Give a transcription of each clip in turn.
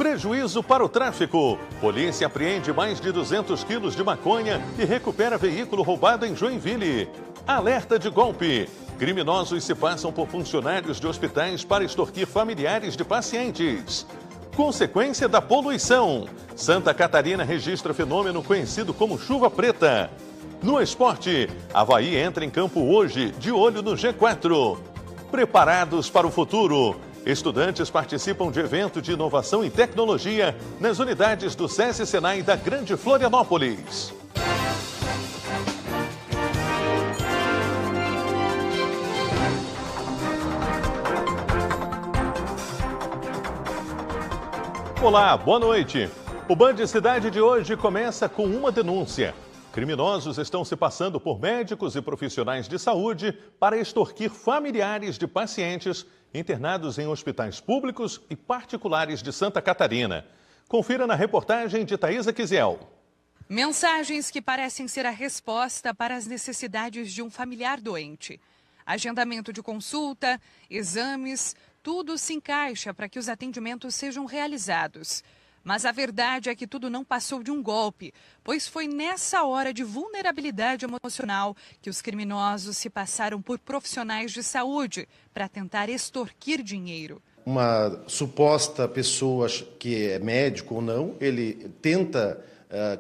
Prejuízo para o tráfico. Polícia apreende mais de 200 quilos de maconha e recupera veículo roubado em Joinville. Alerta de golpe. Criminosos se passam por funcionários de hospitais para extorquir familiares de pacientes. Consequência da poluição. Santa Catarina registra fenômeno conhecido como chuva preta. No esporte, Avaí entra em campo hoje, de olho no G4. Preparados para o futuro. Estudantes participam de evento de inovação e tecnologia nas unidades do SESI Senai da Grande Florianópolis. Olá, boa noite. O Band Cidade de hoje começa com uma denúncia. Criminosos estão se passando por médicos e profissionais de saúde para extorquir familiares de pacientes internados em hospitais públicos e particulares de Santa Catarina. Confira na reportagem de Thaisa Kisiel. Mensagens que parecem ser a resposta para as necessidades de um familiar doente. Agendamento de consulta, exames, tudo se encaixa para que os atendimentos sejam realizados. Mas a verdade é que tudo não passou de um golpe, pois foi nessa hora de vulnerabilidade emocional que os criminosos se passaram por profissionais de saúde para tentar extorquir dinheiro. Uma suposta pessoa que é médico ou não, ele tenta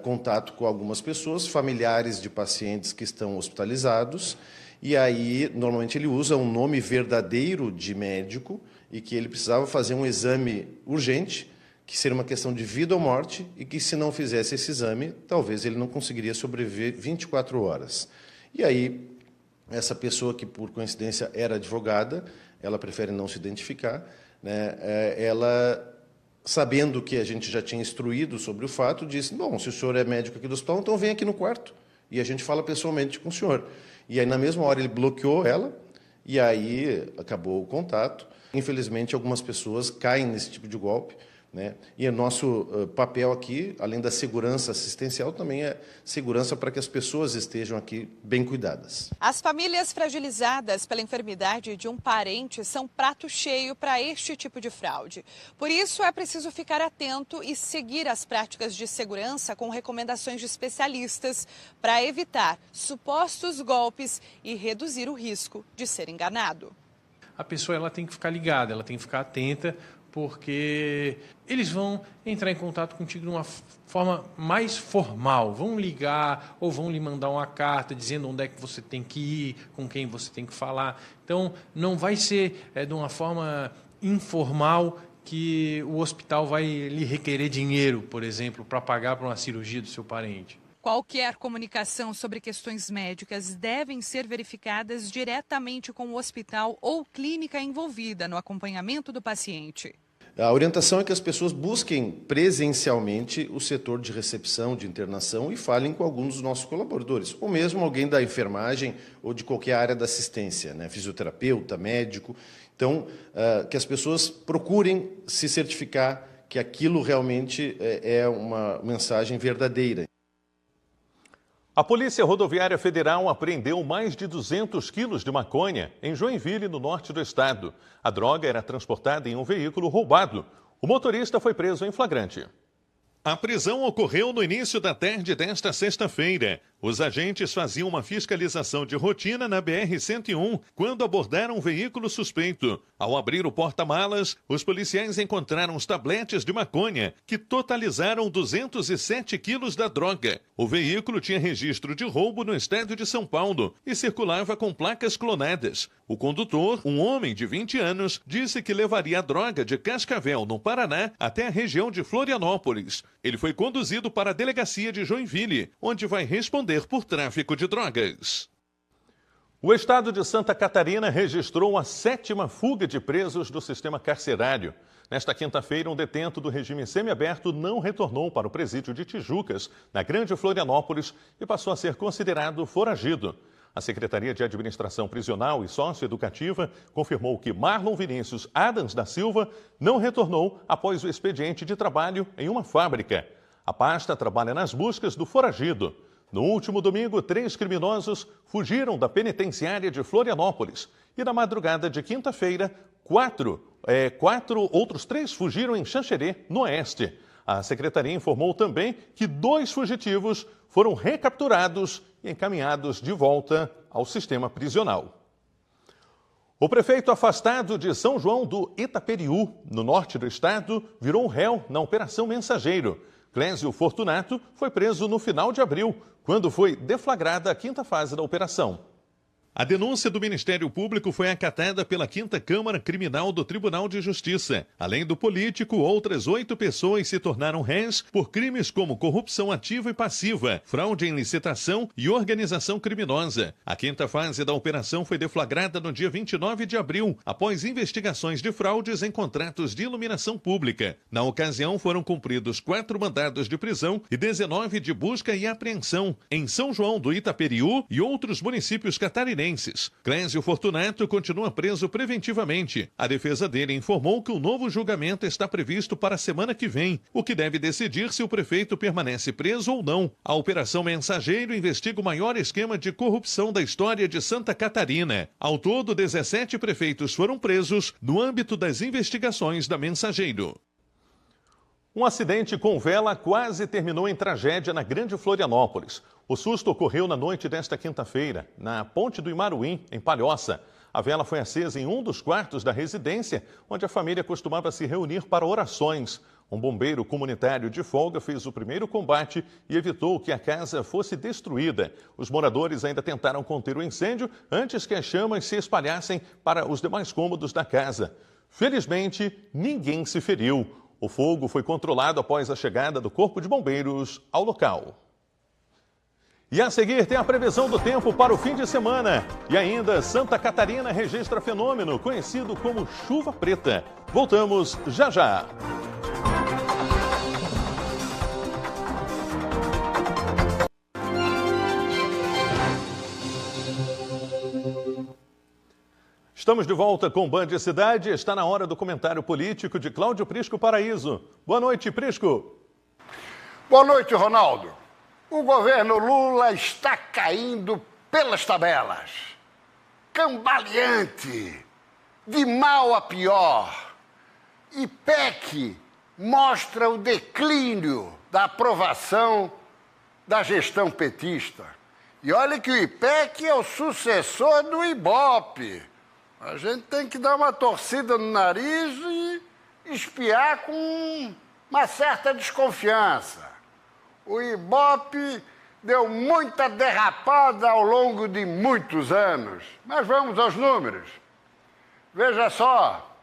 contato com algumas pessoas, familiares de pacientes que estão hospitalizados, e aí normalmente ele usa um nome verdadeiro de médico e que ele precisava fazer um exame urgente, que seria uma questão de vida ou morte, e que se não fizesse esse exame, talvez ele não conseguiria sobreviver 24 horas. E aí, essa pessoa que por coincidência era advogada, ela prefere não se identificar, né? Ela, sabendo que a gente já tinha instruído sobre o fato, disse, bom, se o senhor é médico aqui do hospital, então vem aqui no quarto, e a gente fala pessoalmente com o senhor. E aí, na mesma hora, ele bloqueou ela, e aí acabou o contato. Infelizmente, algumas pessoas caem nesse tipo de golpe, né? E o nosso papel aqui, além da segurança assistencial, também é segurança para que as pessoas estejam aqui bem cuidadas. As famílias fragilizadas pela enfermidade de um parente são prato cheio para este tipo de fraude. Por isso, é preciso ficar atento e seguir as práticas de segurança com recomendações de especialistas para evitar supostos golpes e reduzir o risco de ser enganado. A pessoa ela tem que ficar ligada, ela tem que ficar atenta, porque eles vão entrar em contato contigo de uma forma mais formal. Vão ligar ou vão lhe mandar uma carta dizendo onde é que você tem que ir, com quem você tem que falar. Então, não vai ser de uma forma informal que o hospital vai lhe requerer dinheiro, por exemplo, para pagar para uma cirurgia do seu parente. Qualquer comunicação sobre questões médicas devem ser verificadas diretamente com o hospital ou clínica envolvida no acompanhamento do paciente. A orientação é que as pessoas busquem presencialmente o setor de recepção, de internação e falem com algum dos nossos colaboradores, ou mesmo alguém da enfermagem ou de qualquer área da assistência, né? Fisioterapeuta, médico. Então, que as pessoas procurem se certificar que aquilo realmente é uma mensagem verdadeira. A Polícia Rodoviária Federal apreendeu mais de 200 quilos de maconha em Joinville, no norte do estado. A droga era transportada em um veículo roubado. O motorista foi preso em flagrante. A prisão ocorreu no início da tarde desta sexta-feira. Os agentes faziam uma fiscalização de rotina na BR-101 quando abordaram um veículo suspeito. Ao abrir o porta-malas, os policiais encontraram os tabletes de maconha, que totalizaram 207 quilos da droga. O veículo tinha registro de roubo no estado de São Paulo e circulava com placas clonadas. O condutor, um homem de 20 anos, disse que levaria a droga de Cascavel, no Paraná, até a região de Florianópolis. Ele foi conduzido para a delegacia de Joinville, onde vai responder por tráfico de drogas. O estado de Santa Catarina registrou a 7ª fuga de presos do sistema carcerário. Nesta quinta-feira, um detento do regime semiaberto não retornou para o presídio de Tijucas, na Grande Florianópolis, e passou a ser considerado foragido. A Secretaria de Administração Prisional e Socioeducativa confirmou que Marlon Vinícius Adams da Silva não retornou após o expediente de trabalho em uma fábrica. A pasta trabalha nas buscas do foragido. No último domingo, 3 criminosos fugiram da penitenciária de Florianópolis e, na madrugada de quinta-feira, outros 3 fugiram em Xanxerê, no Oeste. A secretaria informou também que 2 fugitivos foram recapturados e encaminhados de volta ao sistema prisional. O prefeito afastado de São João do Itaperiú, no norte do estado, virou um réu na Operação Mensageiro. Clésio Fortunato foi preso no final de abril, quando foi deflagrada a 5ª fase da operação. A denúncia do Ministério Público foi acatada pela 5ª Câmara Criminal do Tribunal de Justiça. Além do político, outras 8 pessoas se tornaram réus por crimes como corrupção ativa e passiva, fraude em licitação e organização criminosa. A 5ª fase da operação foi deflagrada no dia 29 de abril, após investigações de fraudes em contratos de iluminação pública. Na ocasião, foram cumpridos 4 mandados de prisão e 19 de busca e apreensão em São João do Itaperiú e outros municípios catarinenses. Clésio Fortunato continua preso preventivamente. A defesa dele informou que o novo julgamento está previsto para a semana que vem, o que deve decidir se o prefeito permanece preso ou não. A Operação Mensageiro investiga o maior esquema de corrupção da história de Santa Catarina. Ao todo, 17 prefeitos foram presos no âmbito das investigações da Mensageiro. Um acidente com vela quase terminou em tragédia na Grande Florianópolis. O susto ocorreu na noite desta quinta-feira, na Ponte do Imaruim, em Palhoça. A vela foi acesa em um dos quartos da residência, onde a família costumava se reunir para orações. Um bombeiro comunitário de folga fez o primeiro combate e evitou que a casa fosse destruída. Os moradores ainda tentaram conter o incêndio antes que as chamas se espalhassem para os demais cômodos da casa. Felizmente, ninguém se feriu. O fogo foi controlado após a chegada do Corpo de Bombeiros ao local. E a seguir tem a previsão do tempo para o fim de semana. E ainda, Santa Catarina registra fenômeno conhecido como chuva preta. Voltamos já já. Estamos de volta com Band Cidade. Está na hora do comentário político de Cláudio Prisco Paraíso. Boa noite, Prisco. Boa noite, Ronaldo. O governo Lula está caindo pelas tabelas. Cambaleante, de mal a pior. IPEC mostra o declínio da aprovação da gestão petista. E olha que o IPEC é o sucessor do IBOPE. A gente tem que dar uma torcida no nariz e espiar com uma certa desconfiança. O IBOPE deu muita derrapada ao longo de muitos anos. Mas vamos aos números. Veja só,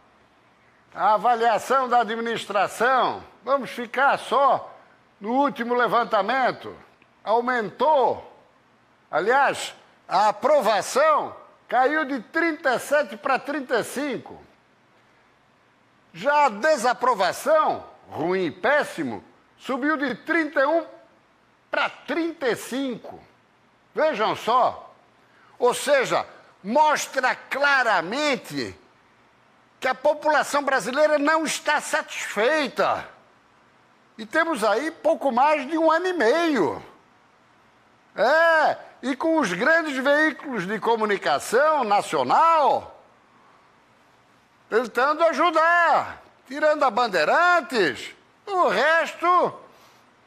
a avaliação da administração, vamos ficar só no último levantamento, aumentou. Aliás, a aprovação caiu de 37 para 35. Já a desaprovação, ruim e péssimo, subiu de 31 para 35. Vejam só. Ou seja, mostra claramente que a população brasileira não está satisfeita. E temos aí pouco mais de 1 ano e meio. E com os grandes veículos de comunicação nacional tentando ajudar, tirando a Bandeirantes, o resto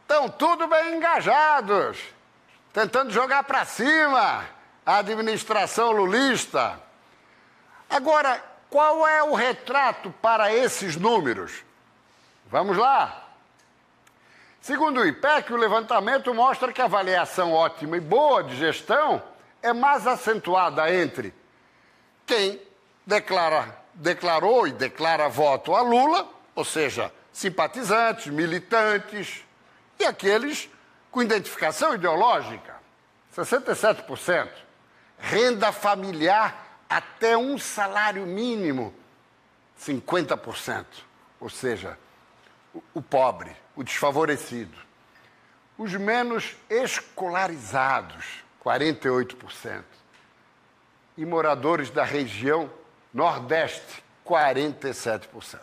estão tudo bem engajados, tentando jogar para cima a administração lulista. Agora, qual é o retrato para esses números? Vamos lá. Segundo o IPEC, o levantamento mostra que a avaliação ótima e boa de gestão é mais acentuada entre quem declarou e declara voto a Lula, ou seja, simpatizantes, militantes, e aqueles com identificação ideológica, 67%. Renda familiar até um salário mínimo, 50%. Ou seja, o pobre, o desfavorecido. Os menos escolarizados, 48%. E moradores da região Nordeste, 47%.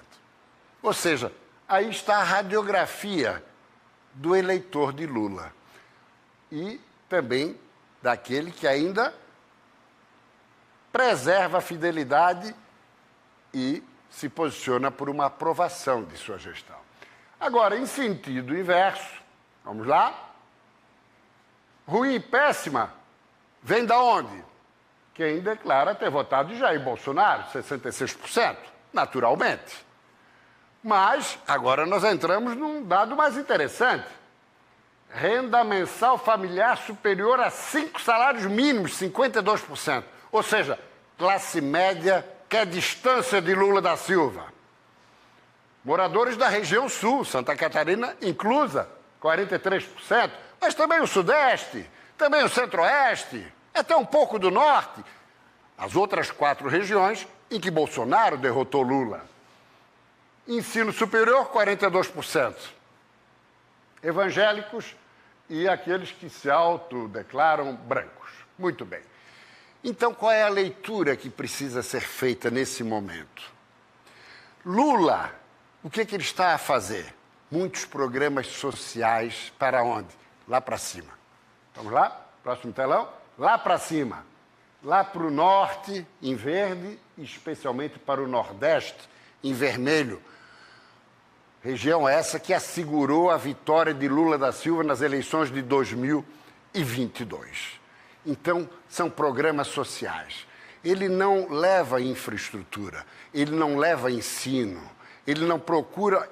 Ou seja, aí está a radiografia do eleitor de Lula. E também daquele que ainda preserva a fidelidade e se posiciona por uma aprovação de sua gestão. Agora, em sentido inverso, vamos lá? Ruim e péssima vem da onde? Quem declara ter votado Jair Bolsonaro, 66%, naturalmente. Mas agora nós entramos num dado mais interessante. Renda mensal familiar superior a 5 salários mínimos, 52%. Ou seja, classe média quer distância de Lula da Silva. Moradores da região sul, Santa Catarina inclusa, 43%. Mas também o Sudeste, também o Centro-Oeste, até um pouco do Norte. As outras 4 regiões em que Bolsonaro derrotou Lula. Ensino superior, 42%. Evangélicos e aqueles que se autodeclaram brancos. Muito bem. Então, qual é a leitura que precisa ser feita nesse momento? Lula, o que ele está a fazer? Muitos programas sociais para onde? Lá para cima. Vamos lá? Próximo telão. Lá para cima. Lá para o norte, em verde, e especialmente para o nordeste, em vermelho. Região essa que assegurou a vitória de Lula da Silva nas eleições de 2022. Então, são programas sociais. Ele não leva infraestrutura, ele não leva ensino, ele não procura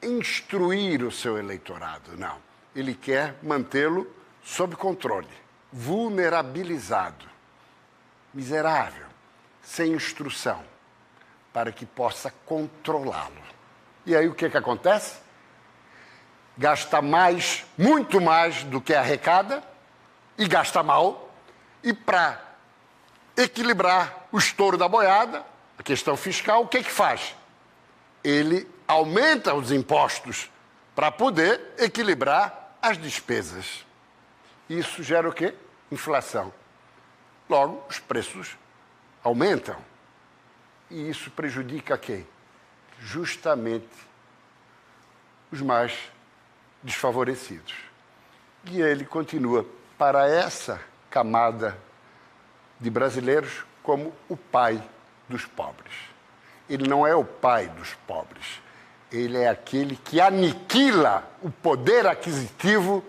instruir o seu eleitorado, não. Ele quer mantê-lo sob controle, vulnerabilizado, miserável, sem instrução, para que possa controlá-lo. E aí o que acontece? Gasta mais, muito mais do que arrecada, e gasta mal, e para equilibrar o estouro da boiada, a questão fiscal, o que faz? Ele aumenta os impostos para poder equilibrar as despesas. Isso gera o quê? Inflação. Logo, os preços aumentam. E isso prejudica quem? Justamente os mais desfavorecidos. E ele continua para essa camada de brasileiros como o pai dos pobres. Ele não é o pai dos pobres. Ele é aquele que aniquila o poder aquisitivo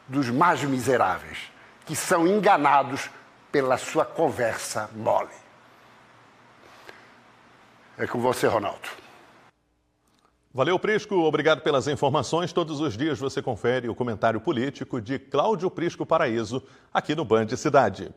dos mais miseráveis, que são enganados pela sua conversa mole. É com você, Ronaldo. Valeu, Prisco. Obrigado pelas informações. Todos os dias você confere o comentário político de Cláudio Prisco Paraíso aqui no Band Cidade.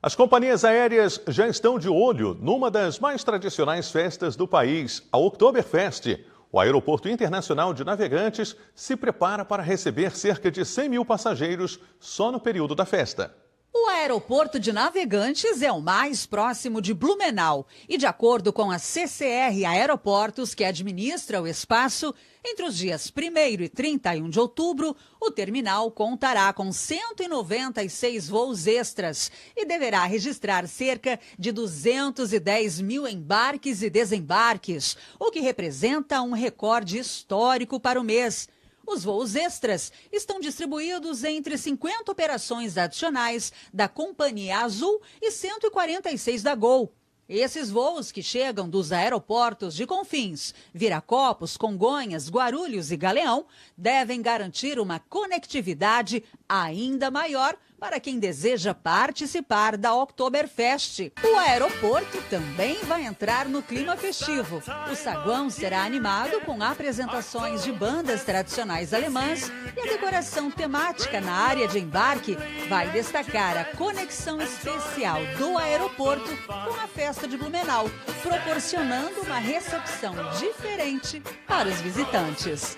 As companhias aéreas já estão de olho numa das mais tradicionais festas do país, a Oktoberfest. O Aeroporto Internacional de Navegantes se prepara para receber cerca de 100 mil passageiros só no período da festa. O aeroporto de Navegantes é o mais próximo de Blumenau e, de acordo com a CCR Aeroportos, que administra o espaço, entre os dias 1º e 31 de outubro, o terminal contará com 196 voos extras e deverá registrar cerca de 210 mil embarques e desembarques, o que representa um recorde histórico para o mês. Os voos extras estão distribuídos entre 50 operações adicionais da Companhia Azul e 146 da Gol. Esses voos que chegam dos aeroportos de Confins, Viracopos, Congonhas, Guarulhos e Galeão devem garantir uma conectividade ainda maior para quem deseja participar da Oktoberfest. O aeroporto também vai entrar no clima festivo. O saguão será animado com apresentações de bandas tradicionais alemãs e a decoração temática na área de embarque vai destacar a conexão especial do aeroporto com a festa de Blumenau, proporcionando uma recepção diferente para os visitantes.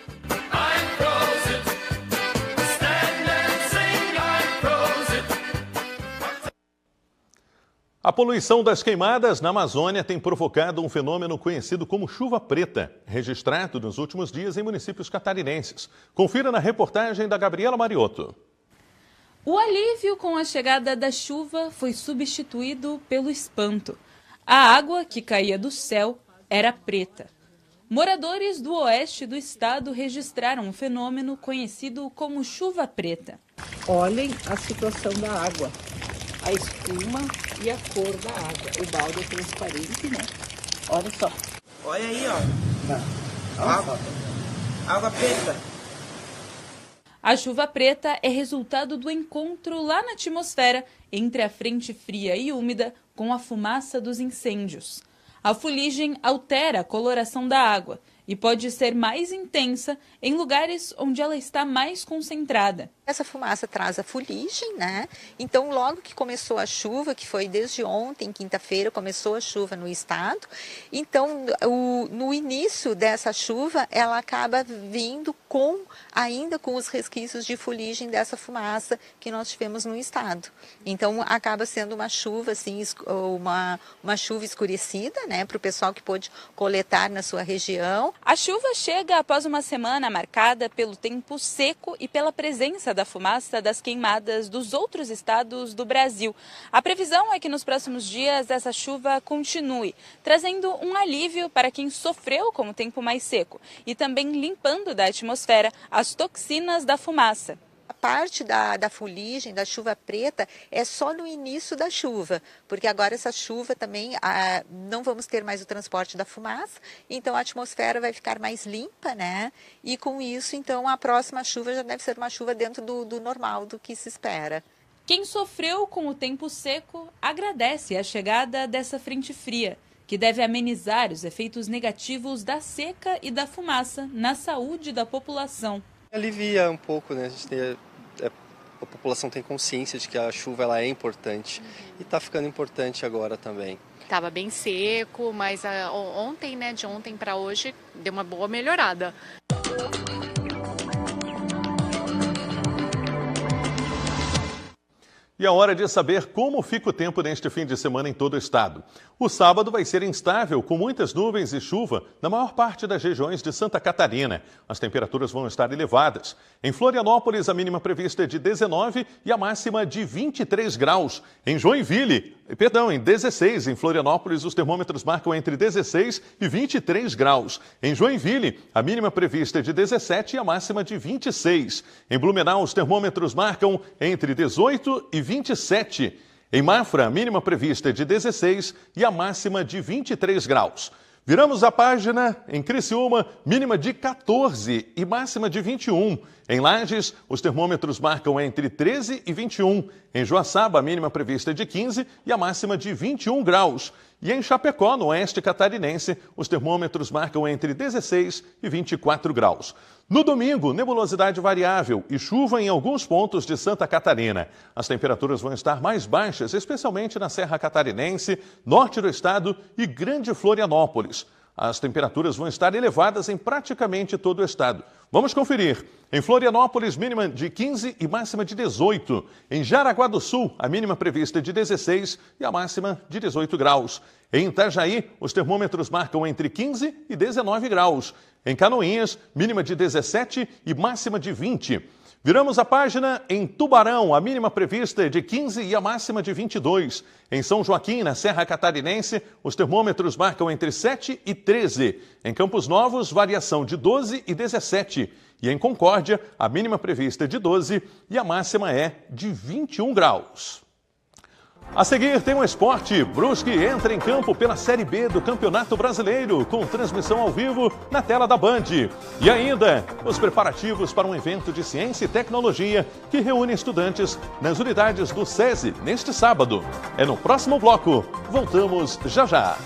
A poluição das queimadas na Amazônia tem provocado um fenômeno conhecido como chuva preta, registrado nos últimos dias em municípios catarinenses. Confira na reportagem da Gabriela Mariotto. O alívio com a chegada da chuva foi substituído pelo espanto. A água que caía do céu era preta. Moradores do oeste do estado registraram um fenômeno conhecido como chuva preta. Olhem a situação da água. a espuma e a cor da água. O balde é transparente, né? Olha só. Olha aí, ó. Água preta. A chuva preta é resultado do encontro lá na atmosfera entre a frente fria e úmida com a fumaça dos incêndios. A fuligem altera a coloração da água e pode ser mais intensa em lugares onde ela está mais concentrada. Essa fumaça traz a fuligem, né? Então, logo que começou a chuva, que foi desde ontem, quinta-feira, começou a chuva no estado. Então, no início dessa chuva, ela acaba vindo ainda com os resquícios de fuligem dessa fumaça que nós tivemos no estado. Então, acaba sendo uma chuva, assim, uma chuva escurecida, né? Para o pessoal que pôde coletar na sua região. A chuva chega após uma semana marcada pelo tempo seco e pela presença da fumaça das queimadas dos outros estados do Brasil. A previsão é que nos próximos dias essa chuva continue, trazendo um alívio para quem sofreu com o tempo mais seco e também limpando da atmosfera as toxinas da fumaça. A parte da fuligem, da chuva preta, é só no início da chuva, porque agora essa chuva também, não vamos ter mais o transporte da fumaça, então a atmosfera vai ficar mais limpa, né? E com isso, então, a próxima chuva já deve ser uma chuva dentro do normal, do que se espera. Quem sofreu com o tempo seco agradece a chegada dessa frente fria, que deve amenizar os efeitos negativos da seca e da fumaça na saúde da população. Alivia um pouco, né? A população tem consciência de que a chuva ela é importante e está ficando importante agora também. Estava bem seco, mas ontem, né, de ontem para hoje, deu uma boa melhorada. E a hora de saber como fica o tempo neste fim de semana em todo o estado. O sábado vai ser instável, com muitas nuvens e chuva na maior parte das regiões de Santa Catarina. As temperaturas vão estar elevadas. Em Florianópolis, a mínima prevista é de 19 e a máxima de 23 graus. Em em 16. Em Florianópolis, os termômetros marcam entre 16 e 23 graus. Em Joinville, a mínima prevista é de 17 e a máxima de 26. Em Blumenau, os termômetros marcam entre 18 e 27. Em Mafra, a mínima prevista é de 16 e a máxima de 23 graus. Viramos a página em Criciúma, mínima de 14 e máxima de 21. Em Lages, os termômetros marcam entre 13 e 21. Em Joaçaba, a mínima prevista é de 15 e a máxima de 21 graus. E em Chapecó, no oeste catarinense, os termômetros marcam entre 16 e 24 graus. No domingo, nebulosidade variável e chuva em alguns pontos de Santa Catarina. As temperaturas vão estar mais baixas, especialmente na Serra Catarinense, norte do estado e Grande Florianópolis. As temperaturas vão estar elevadas em praticamente todo o estado. Vamos conferir. Em Florianópolis, mínima de 15 e máxima de 18. Em Jaraguá do Sul, a mínima prevista é de 16 e a máxima de 18 graus. Em Itajaí, os termômetros marcam entre 15 e 19 graus. Em Canoinhas, mínima de 17 e máxima de 20. Viramos a página em Tubarão, a mínima prevista é de 15 e a máxima de 22. Em São Joaquim, na Serra Catarinense, os termômetros marcam entre 7 e 13. Em Campos Novos, variação de 12 e 17. E em Concórdia, a mínima prevista é de 12 e a máxima é de 21 graus. A seguir tem um esporte. Brusque entra em campo pela Série B do Campeonato Brasileiro, com transmissão ao vivo na tela da Band. E ainda, os preparativos para um evento de ciência e tecnologia que reúne estudantes nas unidades do SESI neste sábado. É no próximo bloco. Voltamos já já.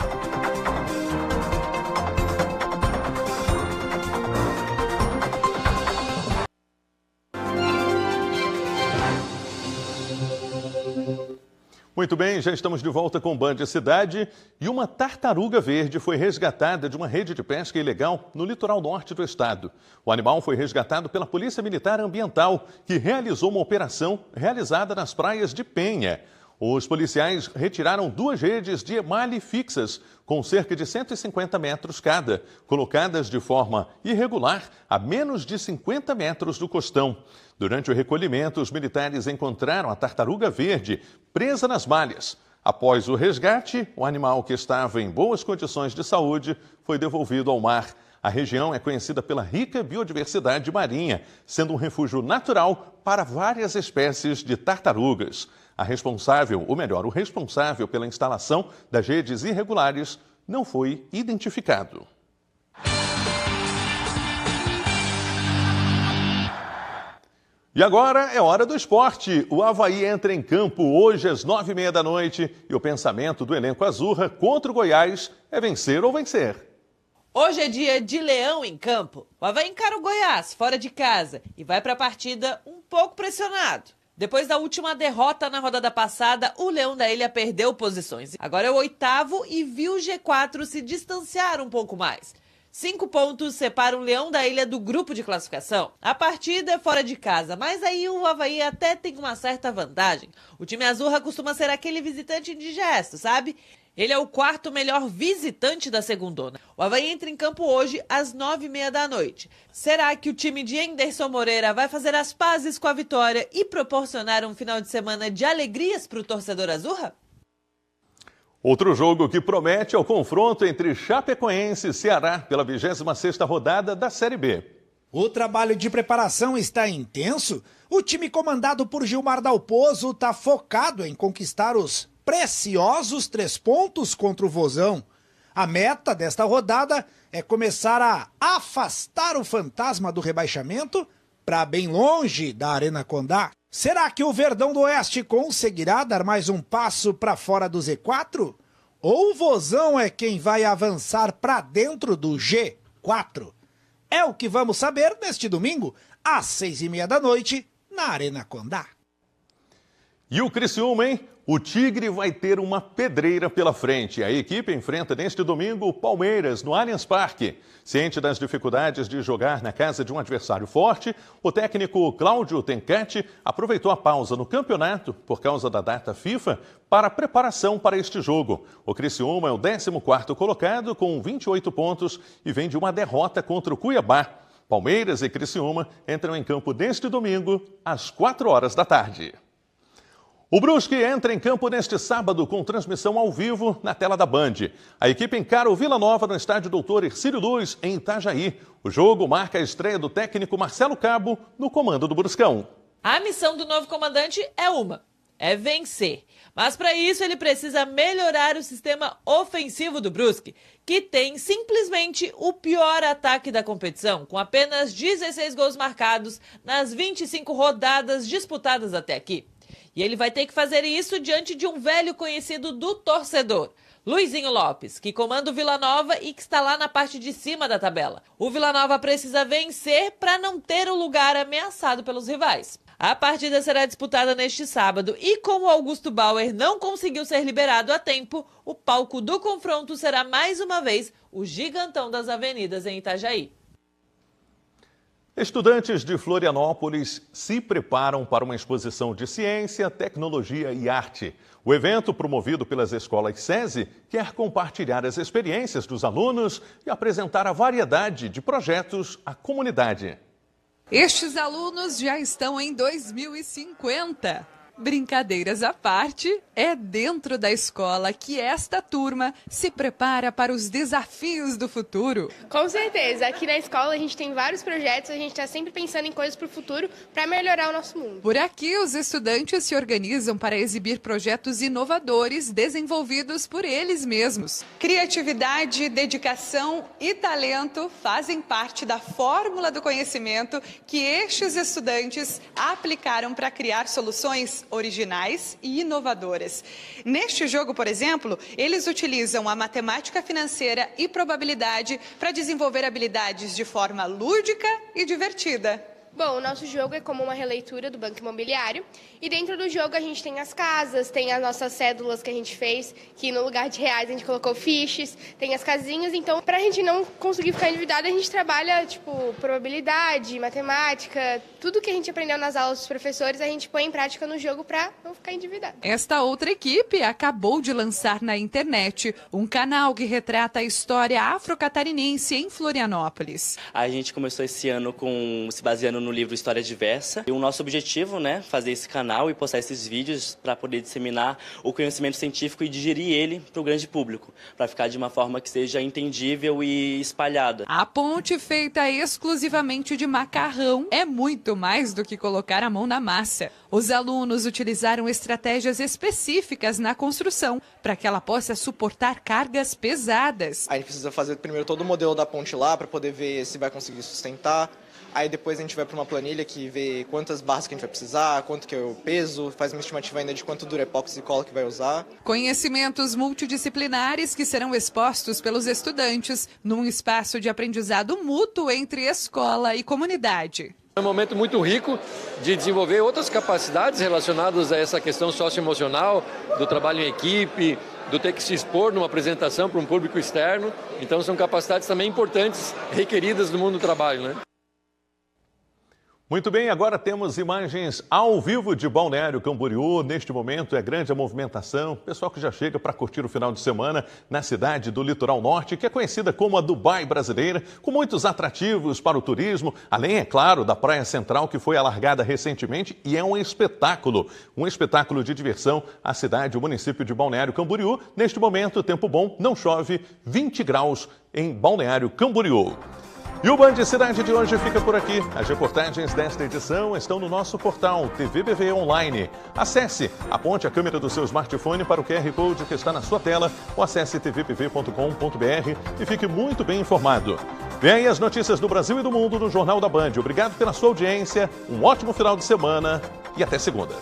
Muito bem, já estamos de volta com o Band Cidade e uma tartaruga verde foi resgatada de uma rede de pesca ilegal no litoral norte do estado. O animal foi resgatado pela Polícia Militar Ambiental, que realizou uma operação realizada nas praias de Penha. Os policiais retiraram 2 redes de emalhe fixas, com cerca de 150 metros cada, colocadas de forma irregular a menos de 50 metros do costão. Durante o recolhimento, os militares encontraram a tartaruga verde presa nas malhas. Após o resgate, o animal, que estava em boas condições de saúde, foi devolvido ao mar. A região é conhecida pela rica biodiversidade marinha, sendo um refúgio natural para várias espécies de tartarugas. O responsável pela instalação das redes irregulares não foi identificado. E agora é hora do esporte. O Avaí entra em campo hoje às 9h30 da noite e o pensamento do elenco azurra contra o Goiás é vencer ou vencer. Hoje é dia de leão em campo. O Avaí encara o Goiás fora de casa e vai para a partida um pouco pressionado. Depois da última derrota na rodada passada, o Leão da Ilha perdeu posições. Agora é o 8º e viu o G4 se distanciar um pouco mais. 5 pontos separam o Leão da Ilha do grupo de classificação. A partida é fora de casa, mas aí o Avaí até tem uma certa vantagem. O time azurra costuma ser aquele visitante indigesto, sabe? Ele é o 4º melhor visitante da segundona. O Avaí entra em campo hoje às 9h30 da noite. Será que o time de Henderson Moreira vai fazer as pazes com a vitória e proporcionar um final de semana de alegrias para o torcedor azurra? Outro jogo que promete é o confronto entre Chapecoense e Ceará pela 26ª rodada da Série B. O trabalho de preparação está intenso. O time comandado por Gilmar Dalpozo está focado em conquistar os preciosos 3 pontos contra o Vozão. A meta desta rodada é começar a afastar o fantasma do rebaixamento para bem longe da Arena Condá. Será que o Verdão do Oeste conseguirá dar mais um passo para fora do Z4? Ou o Vozão é quem vai avançar para dentro do G4? É o que vamos saber neste domingo, às 6h30 da noite, na Arena Condá. E o Criciúma, hein? O Tigre vai ter uma pedreira pela frente. A equipe enfrenta neste domingo o Palmeiras, no Allianz Parque. Ciente das dificuldades de jogar na casa de um adversário forte, o técnico Cláudio Tencati aproveitou a pausa no campeonato, por causa da data FIFA, para a preparação para este jogo. O Criciúma é o 14º colocado, com 28 pontos, e vem de uma derrota contra o Cuiabá. Palmeiras e Criciúma entram em campo neste domingo, às 4h da tarde. O Brusque entra em campo neste sábado com transmissão ao vivo na tela da Band. A equipe encara o Vila Nova no estádio Doutor Hercílio Luz, em Itajaí. O jogo marca a estreia do técnico Marcelo Cabo no comando do Bruscão. A missão do novo comandante é vencer. Mas para isso ele precisa melhorar o sistema ofensivo do Brusque, que tem simplesmente o pior ataque da competição, com apenas 16 gols marcados nas 25 rodadas disputadas até aqui. E ele vai ter que fazer isso diante de um velho conhecido do torcedor, Luizinho Lopes, que comanda o Vila Nova e que está lá na parte de cima da tabela. O Vila Nova precisa vencer para não ter o lugar ameaçado pelos rivais. A partida será disputada neste sábado e, como o Augusto Bauer não conseguiu ser liberado a tempo, o palco do confronto será mais uma vez o Gigantão das Avenidas em Itajaí. Estudantes de Florianópolis se preparam para uma exposição de ciência, tecnologia e arte. O evento, promovido pelas escolas SESI, quer compartilhar as experiências dos alunos e apresentar a variedade de projetos à comunidade. Estes alunos já estão em 2050. Brincadeiras à parte, é dentro da escola que esta turma se prepara para os desafios do futuro. Com certeza, aqui na escola a gente tem vários projetos, a gente está sempre pensando em coisas para o futuro para melhorar o nosso mundo. Por aqui, os estudantes se organizam para exibir projetos inovadores desenvolvidos por eles mesmos. Criatividade, dedicação e talento fazem parte da fórmula do conhecimento que estes estudantes aplicaram para criar soluções originais e inovadoras. Neste jogo, por exemplo, eles utilizam a matemática financeira e probabilidade para desenvolver habilidades de forma lúdica e divertida. Bom, o nosso jogo é como uma releitura do Banco Imobiliário e dentro do jogo a gente tem as casas, tem as nossas cédulas que a gente fez, que no lugar de reais a gente colocou fiches, tem as casinhas, então pra gente não conseguir ficar endividado a gente trabalha, probabilidade, matemática, tudo que a gente aprendeu nas aulas dos professores a gente põe em prática no jogo pra não ficar endividado. Esta outra equipe acabou de lançar na internet um canal que retrata a história afro-catarinense em Florianópolis. A gente começou esse ano se baseando baseando no livro História Diversa. E o nosso objetivo, né, fazer esse canal e postar esses vídeos para poder disseminar o conhecimento científico e digerir ele para o grande público, para ficar de uma forma que seja entendível e espalhada. A ponte feita exclusivamente de macarrão é muito mais do que colocar a mão na massa. Os alunos utilizaram estratégias específicas na construção para que ela possa suportar cargas pesadas. A gente precisa fazer primeiro todo o modelo da ponte lá para poder ver se vai conseguir sustentar. Aí depois a gente vai para uma planilha que vê quantas barras que a gente vai precisar, quanto que é o peso, faz uma estimativa ainda de quanto dura epóxi e cola que vai usar. Conhecimentos multidisciplinares que serão expostos pelos estudantes num espaço de aprendizado mútuo entre escola e comunidade. É um momento muito rico de desenvolver outras capacidades relacionadas a essa questão socioemocional, do trabalho em equipe, do ter que se expor numa apresentação para um público externo. Então são capacidades também importantes, requeridas no mundo do trabalho, né? Muito bem, agora temos imagens ao vivo de Balneário Camboriú. Neste momento é grande a movimentação. Pessoal que já chega para curtir o final de semana na cidade do Litoral Norte, que é conhecida como a Dubai brasileira, com muitos atrativos para o turismo, além, é claro, da Praia Central, que foi alargada recentemente e é um espetáculo de diversão. A cidade, o município de Balneário Camboriú. Neste momento, tempo bom, não chove, 20 graus em Balneário Camboriú. E o Band Cidade de hoje fica por aqui. As reportagens desta edição estão no nosso portal TVBV Online. Acesse, aponte a câmera do seu smartphone para o QR Code que está na sua tela ou acesse tvbv.com.br e fique muito bem informado. Vem aí as notícias do Brasil e do mundo no Jornal da Band. Obrigado pela sua audiência, um ótimo final de semana e até segunda.